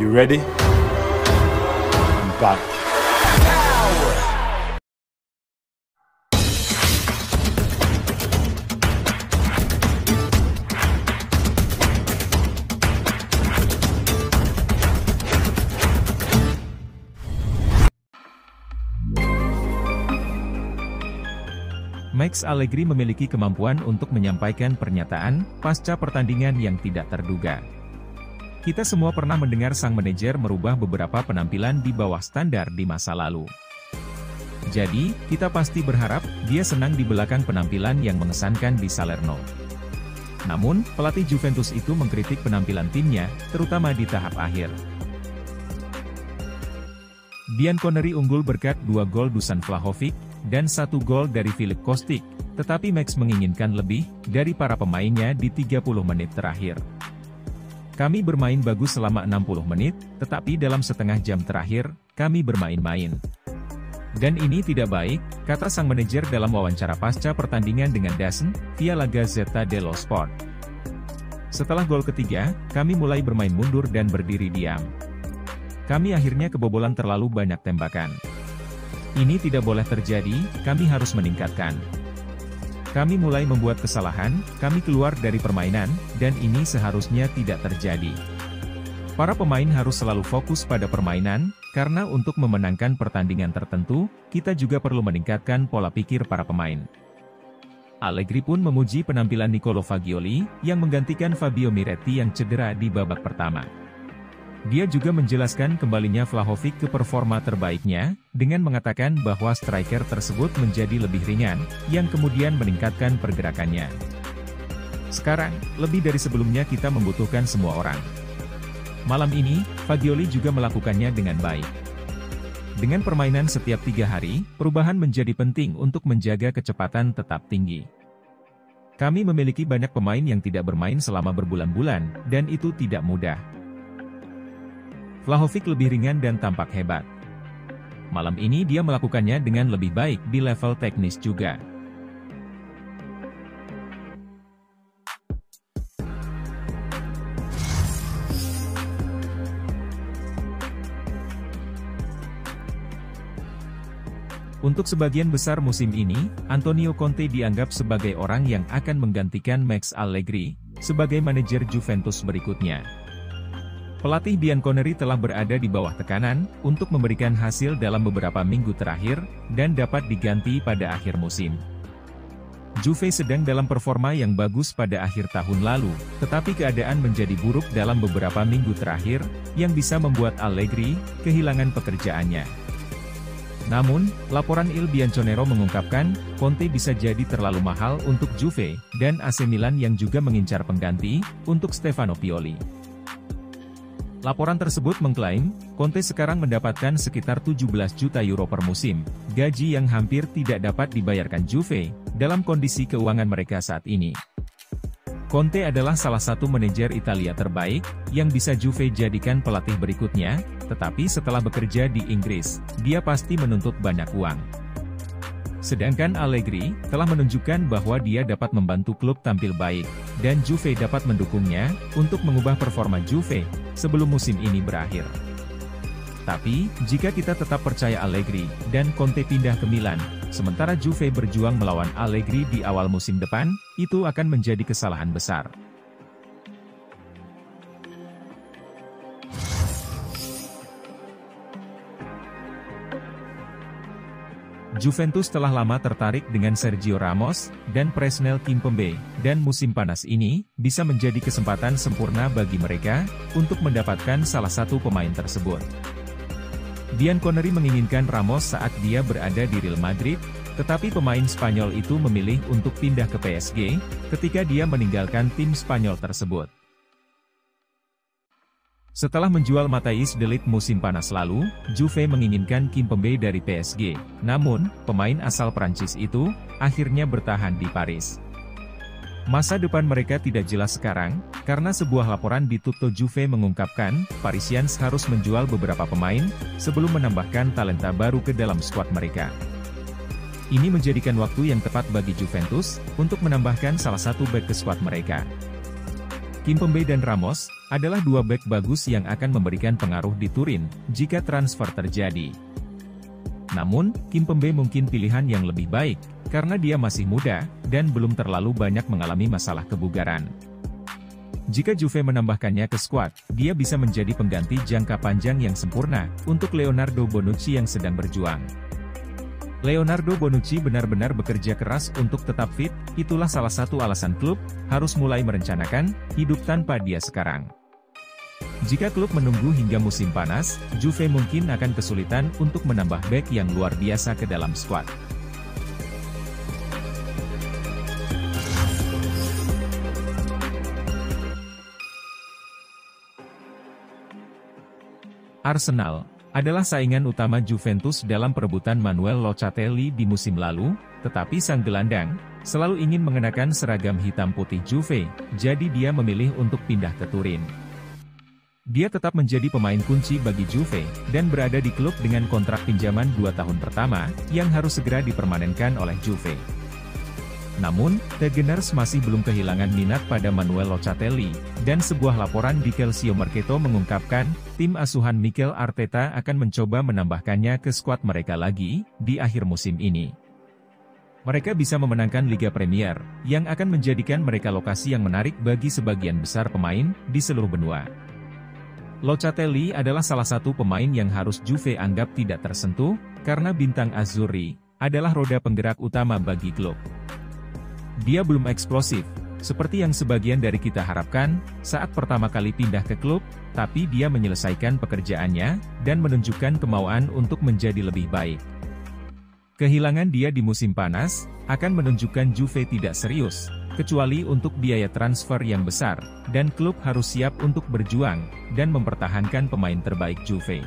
you ready? I'm back. Max Allegri memiliki kemampuan untuk menyampaikan pernyataan pasca pertandingan yang tidak terduga. Kita semua pernah mendengar sang manajer merubah beberapa penampilan di bawah standar di masa lalu. Jadi, kita pasti berharap dia senang di belakang penampilan yang mengesankan di Salerno. Namun, pelatih Juventus itu mengkritik penampilan timnya, terutama di tahap akhir. Bianconeri unggul berkat 2 gol Dusan Vlahovic dan 1 gol dari Filip Kostic, tetapi Max menginginkan lebih dari para pemainnya di 30 menit terakhir. Kami bermain bagus selama 60 menit, tetapi dalam setengah jam terakhir, kami bermain-main. Dan ini tidak baik, kata sang manajer dalam wawancara pasca pertandingan dengan DAZN, via La Gazzetta dello Sport. Setelah gol ketiga, kami mulai bermain mundur dan berdiri diam. Kami akhirnya kebobolan terlalu banyak tembakan. Ini tidak boleh terjadi, kami harus meningkatkan. Kami mulai membuat kesalahan, kami keluar dari permainan, dan ini seharusnya tidak terjadi. Para pemain harus selalu fokus pada permainan, karena untuk memenangkan pertandingan tertentu, kita juga perlu meningkatkan pola pikir para pemain. Allegri pun memuji penampilan Nicolo Fagioli, yang menggantikan Fabio Miretti yang cedera di babak pertama. Dia juga menjelaskan kembalinya Vlahovic ke performa terbaiknya, dengan mengatakan bahwa striker tersebut menjadi lebih ringan, yang kemudian meningkatkan pergerakannya. Sekarang, lebih dari sebelumnya kita membutuhkan semua orang. Malam ini, Fagioli juga melakukannya dengan baik. Dengan permainan setiap 3 hari, perubahan menjadi penting untuk menjaga kecepatan tetap tinggi. Kami memiliki banyak pemain yang tidak bermain selama berbulan-bulan, dan itu tidak mudah. Vlahovic lebih ringan dan tampak hebat. Malam ini dia melakukannya dengan lebih baik di level teknis juga. Untuk sebagian besar musim ini, Antonio Conte dianggap sebagai orang yang akan menggantikan Max Allegri sebagai manajer Juventus berikutnya. Pelatih Bianconeri telah berada di bawah tekanan untuk memberikan hasil dalam beberapa minggu terakhir, dan dapat diganti pada akhir musim. Juve sedang dalam performa yang bagus pada akhir tahun lalu, tetapi keadaan menjadi buruk dalam beberapa minggu terakhir, yang bisa membuat Allegri kehilangan pekerjaannya. Namun, laporan Il Bianconero mengungkapkan, Conte bisa jadi terlalu mahal untuk Juve, dan AC Milan yang juga mengincar pengganti untuk Stefano Pioli. Laporan tersebut mengklaim, Conte sekarang mendapatkan sekitar 17 juta euro per musim, gaji yang hampir tidak dapat dibayarkan Juve, dalam kondisi keuangan mereka saat ini. Conte adalah salah satu manajer Italia terbaik, yang bisa Juve jadikan pelatih berikutnya, tetapi setelah bekerja di Inggris, dia pasti menuntut banyak uang. Sedangkan Allegri telah menunjukkan bahwa dia dapat membantu klub tampil baik, dan Juve dapat mendukungnya untuk mengubah performa Juve sebelum musim ini berakhir. Tapi, jika kita tetap percaya Allegri dan Conte pindah ke Milan, sementara Juve berjuang melawan Allegri di awal musim depan, itu akan menjadi kesalahan besar. Juventus telah lama tertarik dengan Sergio Ramos dan Presnel Kimpembe, dan musim panas ini bisa menjadi kesempatan sempurna bagi mereka untuk mendapatkan salah satu pemain tersebut. Bianconeri menginginkan Ramos saat dia berada di Real Madrid, tetapi pemain Spanyol itu memilih untuk pindah ke PSG ketika dia meninggalkan tim Spanyol tersebut. Setelah menjual Matthijs de Ligt musim panas lalu, Juve menginginkan Kimpembe dari PSG. Namun, pemain asal Prancis itu akhirnya bertahan di Paris. Masa depan mereka tidak jelas sekarang, karena sebuah laporan di Tutto Juve mengungkapkan, Parisians harus menjual beberapa pemain sebelum menambahkan talenta baru ke dalam skuad mereka. Ini menjadikan waktu yang tepat bagi Juventus untuk menambahkan salah satu bek ke skuad mereka. Kimpembe dan Ramos adalah dua bek bagus yang akan memberikan pengaruh di Turin jika transfer terjadi. Namun, Kimpembe mungkin pilihan yang lebih baik, karena dia masih muda, dan belum terlalu banyak mengalami masalah kebugaran. Jika Juve menambahkannya ke skuad, dia bisa menjadi pengganti jangka panjang yang sempurna untuk Leonardo Bonucci yang sedang berjuang. Leonardo Bonucci benar-benar bekerja keras untuk tetap fit, itulah salah satu alasan klub harus mulai merencanakan hidup tanpa dia sekarang. Jika klub menunggu hingga musim panas, Juve mungkin akan kesulitan untuk menambah bek yang luar biasa ke dalam skuad. Arsenal adalah saingan utama Juventus dalam perebutan Manuel Locatelli di musim lalu, tetapi sang gelandang selalu ingin mengenakan seragam hitam putih Juve, jadi dia memilih untuk pindah ke Turin. Dia tetap menjadi pemain kunci bagi Juve, dan berada di klub dengan kontrak pinjaman 2 tahun pertama, yang harus segera dipermanenkan oleh Juve. Namun, The Gunners masih belum kehilangan minat pada Manuel Locatelli, dan sebuah laporan di Calcio Mercato mengungkapkan, tim asuhan Mikel Arteta akan mencoba menambahkannya ke skuad mereka lagi, di akhir musim ini. Mereka bisa memenangkan Liga Premier, yang akan menjadikan mereka lokasi yang menarik bagi sebagian besar pemain, di seluruh benua. Locatelli adalah salah satu pemain yang harus Juve anggap tidak tersentuh, karena bintang Azzurri adalah roda penggerak utama bagi klub. Dia belum eksplosif, seperti yang sebagian dari kita harapkan, saat pertama kali pindah ke klub, tapi dia menyelesaikan pekerjaannya, dan menunjukkan kemauan untuk menjadi lebih baik. Kehilangan dia di musim panas, akan menunjukkan Juve tidak serius, kecuali untuk biaya transfer yang besar, dan klub harus siap untuk berjuang, dan mempertahankan pemain terbaik Juve.